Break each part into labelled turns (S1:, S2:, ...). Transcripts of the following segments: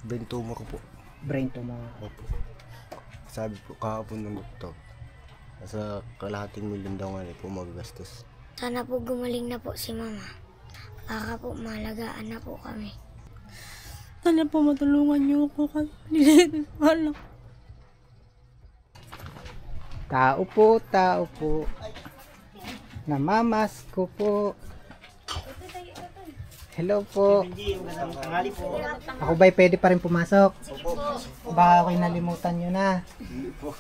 S1: Brain tumor po.
S2: Brain tumor.
S1: Opo. Sabi po kahapon ng doktor, nasa kalahating milyon daw nga po magagastos.
S3: Sana po gumaling na po si Mama. Baka po malagaan na po kami.
S4: Sana po matulungan niyo ako kasi wala.
S2: Tao po. Namamas ko po. Hello po. Ako ba'y pwede pa rin pumasok? Baka ako'y nalimutan nyo na.
S1: Hindi po.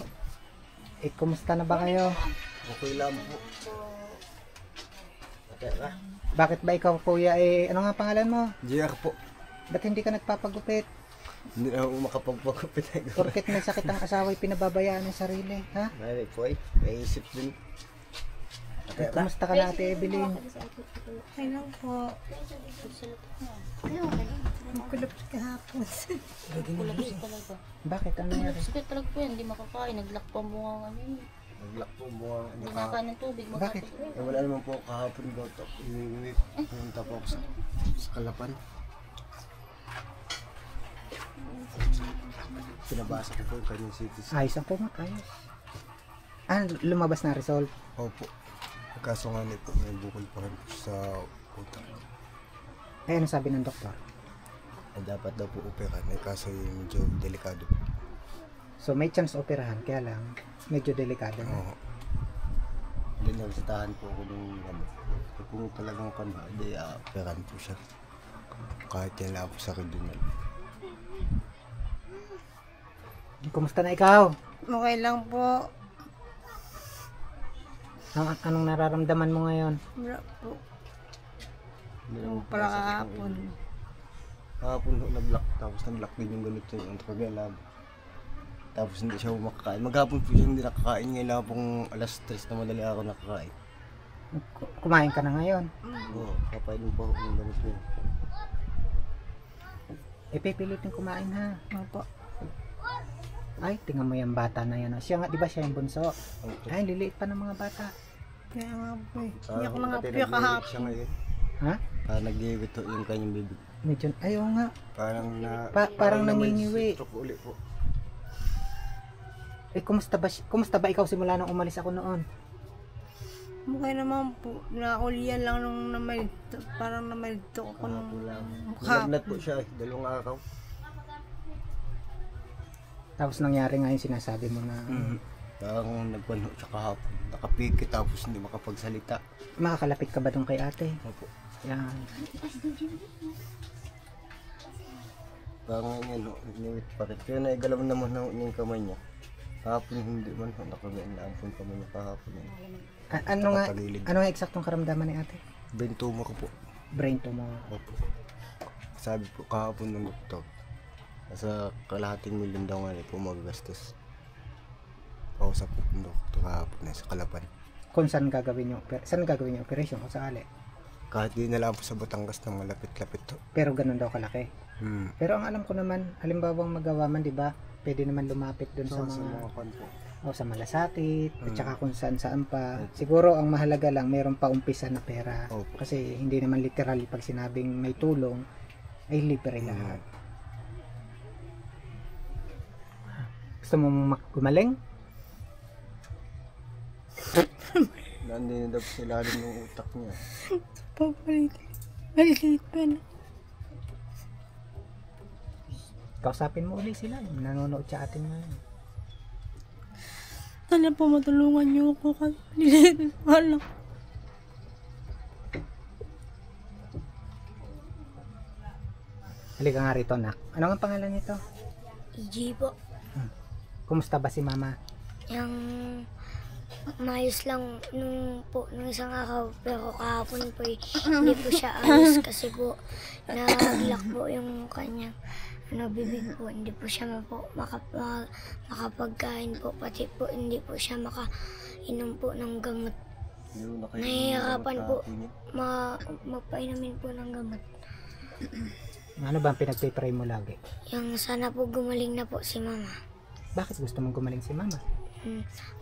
S2: Kumusta na ba kayo?
S1: Okay lang po.
S2: Bakit ba ikaw kuya ano nga pangalan mo?
S1: JR po.
S2: Ba't hindi ka nagpapagupit?
S1: Hindi na ako makapagpagupit.
S2: Porket may sakit ang asawa ay pinababayaan ng sarili, ha?
S1: May po ay, naisip din.
S2: Kumusta ka na Ate Evelyn?
S4: Ay lang po. Magkulap kahapon.
S2: Bakit? Ano nangyari?
S5: Sakit talaga po yan, hindi makakain. Naglock po ang bunga kami.
S1: Naglak po mga
S5: Hindi nakakain ng tubig.
S2: Bakit?
S1: wala naman po kahapon daw. Pumunta po ako sa Kalapan. Pinabasa ko po yung kanyang cities.
S2: Ayos ang puma, ayos. Lumabas na resolve.
S1: Opo. Kaso nga po, may bukol pa rin po sa utak.
S2: Ano sabi ng doktor?
S1: Dapat daw po operahan, kaso medyo delikado.
S2: So may chance operahan, kaya lang medyo delikado na.
S1: Oo. Hindi nagsitahan po ako nung kung talagang kanda, hindi operahan po siya. Kahit yan lang po sa kidunal.
S2: Kumusta na ikaw?
S4: Okay lang po.
S2: Anong nararamdaman mo ngayon?
S4: Wala po.
S1: Hindi
S4: Yung
S1: naman po
S4: pala
S1: masakit ng
S4: kahapon.
S1: ulo. Kahapon ho, nag-lock, tapos nag-lock din yung ganito yung tagalab. Tapos hindi siya makakain. Maghapon po siya hindi nakakain. Ngayon lang pong alas 3 na madali ako nakakain.
S2: Kumain ka na ngayon.
S1: Oo, kapainom po ako ng ganito yun.
S2: Pipilitin kumain ha.
S4: Opo.
S2: Ay, tingnan mo yung bata na yan. Siya nga, di ba siya yung bunso? Ay, liliit pa ng mga bata.
S4: Kaya nga po eh.
S1: Ah,
S4: Iyak na nga po
S1: pati
S4: yung
S1: nag-iwit
S4: kahapon.
S1: siya ngayon.
S2: Ha?
S1: Nag-iwit ho yung kanyang bibig.
S2: Medyo, ayaw nga.
S1: Parang na...
S2: Parang
S1: na may
S2: nangingiwi.
S1: stroke uli po.
S2: Kumusta ba ikaw simula nung umalis ako noon?
S4: Okay naman po. Nakulian lang nung parang namalito ako nung
S1: Nalagnat po siya eh. 2 araw.
S2: Tapos nangyari nga yung sinasabi mo na
S1: Parang nagpano siya kahapon. Nakapikit tapos hindi makapagsalita.
S2: makakalapit ka ba doon kay ate?
S1: Opo.
S2: Yan.
S1: Parang ngayon, iniwit pa rin. Kaya naigalaw naman yung kamay niya. Kahapon hindi man ho, nakagain na ang kamay niya kahapon.
S2: Ano nga eksaktong karamdaman ni ate?
S1: Brain tumor po.
S2: Brain tumor.
S1: Opo. Sabi po kahapon ng doktor, nasa kalahating milyon daw nga po magagastos. Kausap po ng doktor kahapon na sa Kalapan.
S2: Kung saan gagawin yung operation kung sakali?
S1: Kahit di na lang po sa Batangas na malapit-lapit to.
S2: Pero ganun daw kalaki. Pero ang alam ko naman, halimbawa magawa man, di ba? Pwede naman lumapit doon sa mga
S1: kwan po.
S2: sa malasakit at saka kung saan pa. Siguro ang mahalaga lang mayroon pa umpisa na pera.
S1: Opo.
S2: Kasi hindi naman literal pag sinabing may tulong ay libre lahat. Gusto mo gumaling?
S1: Nandun na daw sa ilalim ng utak niya.
S4: Malilit pa na.
S2: Kausapin mo ulit sila. Nanonood sa atin ngayon.
S4: Sana po matulungan niyo ako kasi wala.
S2: Halika nga rito, nak. Ano ang pangalan nito?
S3: EJ po.
S2: Kumusta ba si mama?
S3: Yung maayos lang nung isang araw, pero kahapon po hindi po siya ayos kasi po nag-lock po yung kanyang bibig po, hindi po siya makapagkain po, pati po hindi po siya makainom po ng gamot. Nahihirapan po magpainumin po ng gamot.
S2: Ano ba ang pinagpipray mo lagi?
S3: Yung sana po gumaling na po si Mama.
S2: Bakit gusto mong gumaling si mama?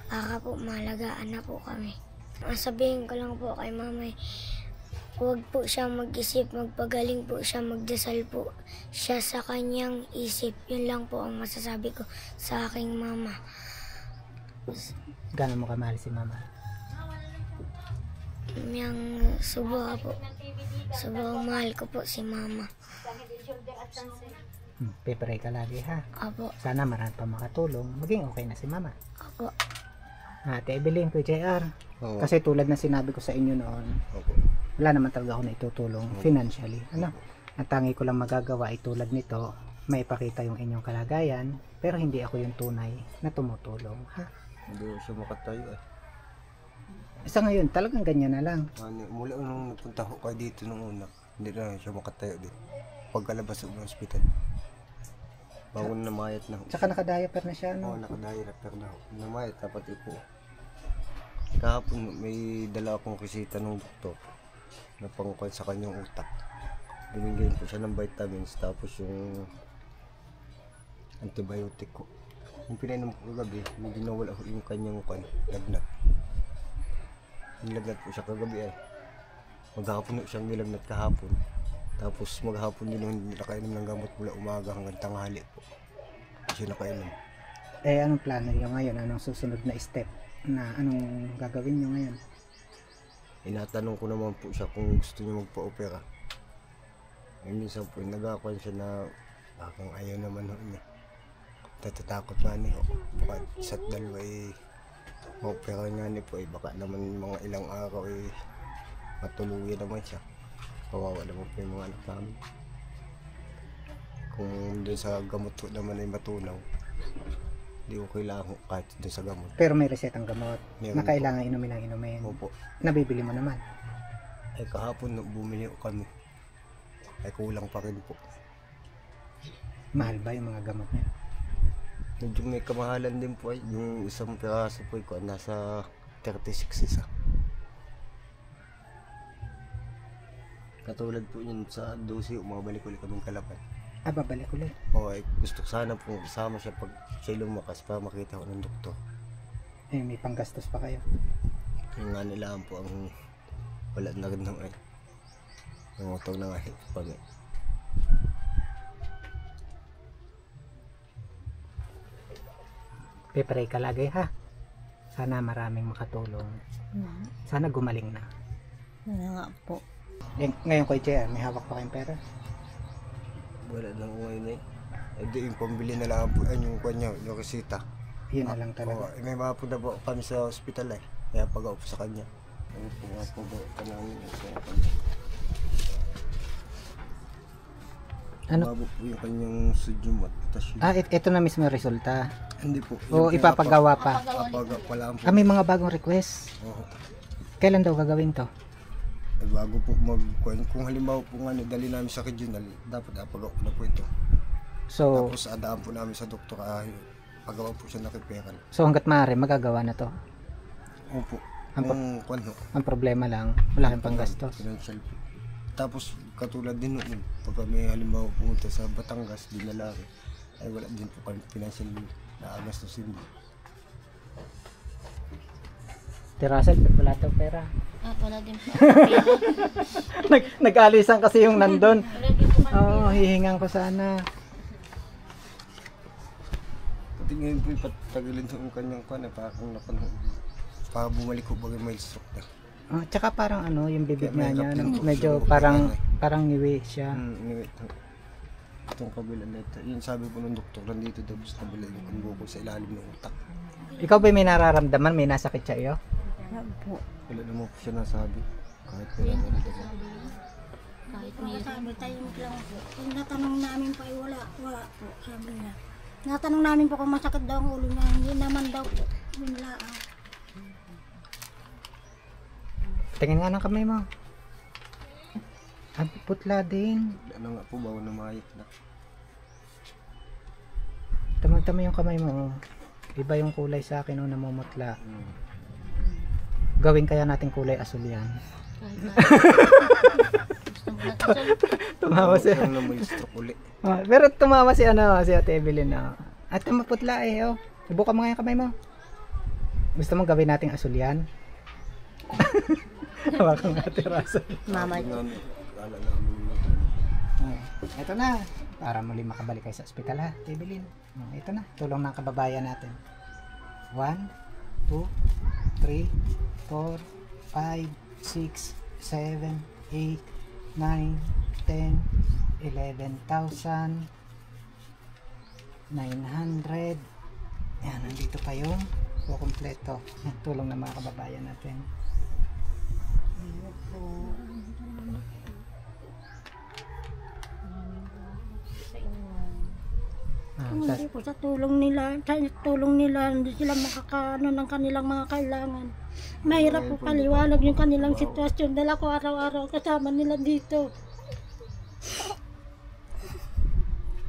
S3: Para po malagaan na po kami. Sabihin ko lang po kay Mama, huwag po siya mag-isip, magpagaling po siya, magdasal po siya sa kanyang isip. Yun lang po ang masasabi ko sa aking mama.
S2: Gano'n mo kamahal si mama?
S3: Yang sobra po. Sobrang mahal ko po si mama.
S2: Pipray ka lagi ha.
S3: Apo,
S2: Sana marami pa makatulong. Maging okay na si mama.
S3: apo.
S2: Ate Evelyn, Kuya JR.
S1: Oo.
S2: Kasi tulad na sinabi ko sa inyo noon,
S1: Opo.
S2: wala naman talaga ako na itutulong financially. Ano? Ang tangi ko lang magagawa ay tulad nito, may ipakita yung inyong kalagayan, pero hindi ako yung tunay na tumutulong. Ha?
S1: Hindi ko siya makatayo eh.
S2: Sa ngayon, talagang ganyan na lang.
S1: Mula nung nagpunta ko kayo dito nung una, hindi na siya makatayo din. Pagkalabas ng hospital. Bago na namayat na.
S2: Tsaka nakadiaper na siya,
S1: Oo,
S2: no?
S1: nakadiaper na ako. Namayat, dapat ipo. Kahapon may dala akong kisita ng doktor na pangkuhan sa kanyang utak. Binigyan ko siya ng vitamins tapos yung antibiotic ko. Yung pinainom ko kagabi, medyo nawala ko yung kanyang lagnat. Nilagnat po siya kagabi ay. Maghapon na siyang nilagnat kahapon. Tapos maghapon din yung hindi nakainom ng gamot mula umaga hanggang tanghali po. Hindi siya nakainom.
S2: Eh, anong plano niyo ngayon? Anong susunod na step? Na anong gagawin niyo ngayon?
S1: Inatanong ko naman po siya kung gusto niya magpa-opera. Eh, minsan po nag-akuan siya na bakang ayaw naman ho niya. Tatatakot nga niya. Baka isa't dalawa eh ma-opera nga niya po eh. Baka naman mga ilang araw eh matuluyan naman siya. Kawawa naman po yung mga anak namin. Kung doon sa gamot po naman ay matunaw, hindi ko kailangan kahit doon sa gamot.
S2: Pero may resetang gamot
S1: Meron
S2: na kailangan inumin ang inumin.
S1: Opo.
S2: Nabibili mo naman.
S1: Ay kahapon nung bumili ko kami. Ay kulang pa rin po.
S2: Mahal ba yung mga gamot niya?
S1: Medyo may kamahalan din po ay. Yung isang piraso po ko nasa 36 isa. Katulad po yun sa 12, umabalik ulit kaming Kalapan.
S2: Babalik ulit.
S1: O ay gusto ko sana po kasama siya pag siya lumakas para makita ko ng doktor.
S2: Eh, may panggastos pa kayo.
S1: Yung nga nila po ang wala na rin naman ay. Nangutaw na nga kami.
S2: Pipray ka lagi ha. Sana maraming makatulong. Sana gumaling na.
S4: Wala nga po.
S2: Eh, ngayon Kuya JR, may hawak pa kayong pera?
S1: Wala na ko ngayon eh. Eh di yung pambili na lang po yung kanya, yung resita.
S2: Yun na lang talaga.
S1: Oo, may mga punta po kami sa ospital eh. Kaya pag-aupo sa kanya. Ano po nga po ba ka namin sa kanya.
S2: Ano?
S1: Mababa po yung kanyang sodium at potassium.
S2: Ito na mismo yung resulta.
S1: Hindi po.
S2: O ipapagawa pa.
S1: Papagawa pa lang po.
S2: May mga bagong request.
S1: Oo.
S2: Kailan daw gagawin to?
S1: Eh, bago po kung halimbawa po nga dali namin sa regional, dapat apagawa po na po ito.
S2: So,
S1: Tapos adaan po namin sa doktor pagawa po siya nakiperan.
S2: so hanggat maaari magagawa na to.
S1: Opo.
S2: Ang
S1: Kung
S2: Ang problema lang, wala kang panggastos.
S1: financial po. Tapos katulad din noon, pag may halimbawa pumunta sa Batangas, dinala rin, ay wala din po kami financial na agastusin.
S2: Tirasel, wala daw pera.
S5: Wala din po ako pera.
S2: Nag-alisan kasi yung nandun.
S5: Wala din po kami
S2: Oo, hihingan ko sana.
S1: Pati ngayon po patagilin sa kanyang kwan, parang para bumalik ko bagay may stroke na.
S2: Tsaka parang yung bibig
S1: Kaya may
S2: niya,
S1: kapin po
S2: medyo
S1: siya,
S2: parang niwi siya.
S1: Anyway, itong kabila na ito. Yun sabi po ng doktor, nandito daw sa kabila yung buko sa ilalim ng utak.
S2: Ikaw ba may nararamdaman? May nasakit sa iyo?
S4: Wala po.
S1: Wala naman po siya nasabi. Kahit wala naman daw.
S5: kahit may
S4: Sabi tayo lang po. Kung natanong namin pa ay wala po. Sabi niya. Natanong namin po kung masakit daw ang ulo niya. Hindi naman daw po. Yun lang.
S2: Tingin nga ng kamay mo. Ang putla din.
S1: Ano nga po, bawa na mayat na.
S2: Tamad-tama yung kamay mo. Iba yung kulay sa akin nung namumutla. Gawin kaya natin kulay asul yan.
S5: kahit na gusto mo na kasal.
S2: Tumawa si
S1: Ano na may stroke uli.
S2: pero tumawa si si Ate Evelyn na. At maputla eh. Ibuka mo nga yung kamay mo. Gusto mo gawin nating asul yan? Hawakan nga tiraso.
S5: Mama,
S1: Kala namin
S2: Ito na. Para muli makabalik kayo sa ospital ha, Evelyn. Ito na. Tulong ng kababayan natin. 1, 2, 3, 4, 5, 6, 7, 8, 9, 10, 11,900. Yan, nandito pa yung kukumpleto. Yan, tulong ng mga kababayan natin.
S4: Hindi po sa tulong nila, hindi sila makakaano ng kanilang mga kailangan. Mahirap po paliwanag yung kanilang sitwasyon dahil ako araw-araw kasama nila dito.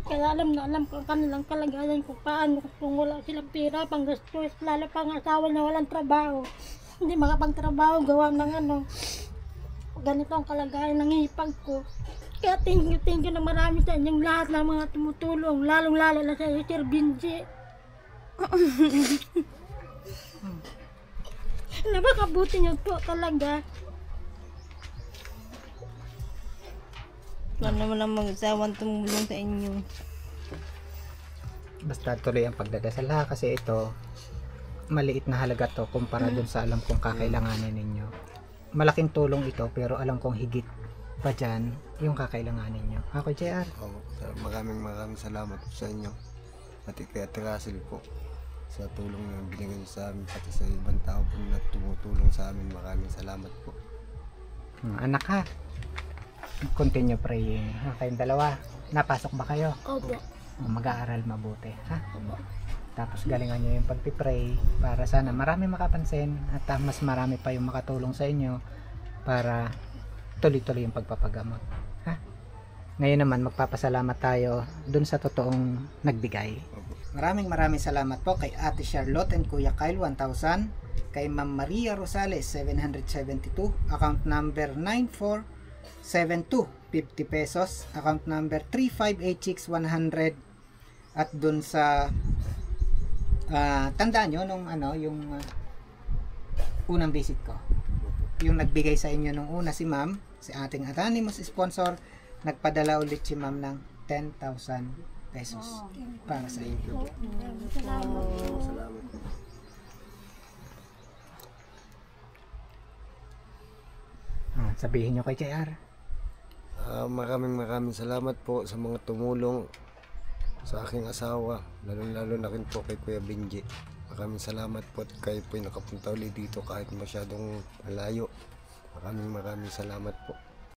S4: Kaya alam na alam ko ang kanilang kalagayan kung paano kung wala silang pera, panggastos, lalo pang asawa na walang trabaho. Hindi makapagtrabaho, gawa ng ano. Ganito ang kalagayan ng hipag ko. Kaya thank you na marami sa inyong lahat ng mga tumutulong, lalong-lalo na sa Sir Benji. Napakabuti niyo po talaga.
S5: wala naman ang mag-asawang tumulong sa inyo.
S2: Basta tuloy ang pagdadasal ha, kasi ito maliit na halaga to kumpara dun sa alam kong kakailanganin ninyo. Malaking tulong ito pero alam kong higit pa dyan yung kakailanganin nyo. Ako, JR.
S1: maraming salamat po sa inyo. At kay Ate Russell po sa tulong na binigay niyo sa amin, pati sa ibang tao po na tumutulong sa amin. Maraming salamat po.
S2: Anak ha, continue praying. Kayong dalawa, napasok ba kayo?
S3: Opo.
S2: Mag-aaral mabuti ha. Tapos galingan nyo yung pagpipray para sana marami makapansin at mas marami pa yung makatulong sa inyo para tuloy-tuloy yung pagpapagamot ha. Ngayon naman magpapasalamat tayo dun sa totoong nagbigay. Maraming salamat po kay Ate Charlotte and Kuya Kyle 1,000, kay Ma'am Maria Rosales 772, account number 9472 50 pesos, account number 3586 100. At dun sa tandaan nyo nung yung unang visit ko, yung nagbigay sa inyo nung una si ma'am, si ating anonymous sponsor, nagpadala ulit si ma'am ng 10,000 pesos para sa inyo.
S1: Salamat po.
S2: Sabihin nyo kay JR.
S1: Maraming salamat po sa mga tumulong sa aking asawa, lalo na rin po kay Kuya Benji. Maraming salamat po at kayo po nakapunta ulit dito kahit masyadong malayo. Maraming salamat po.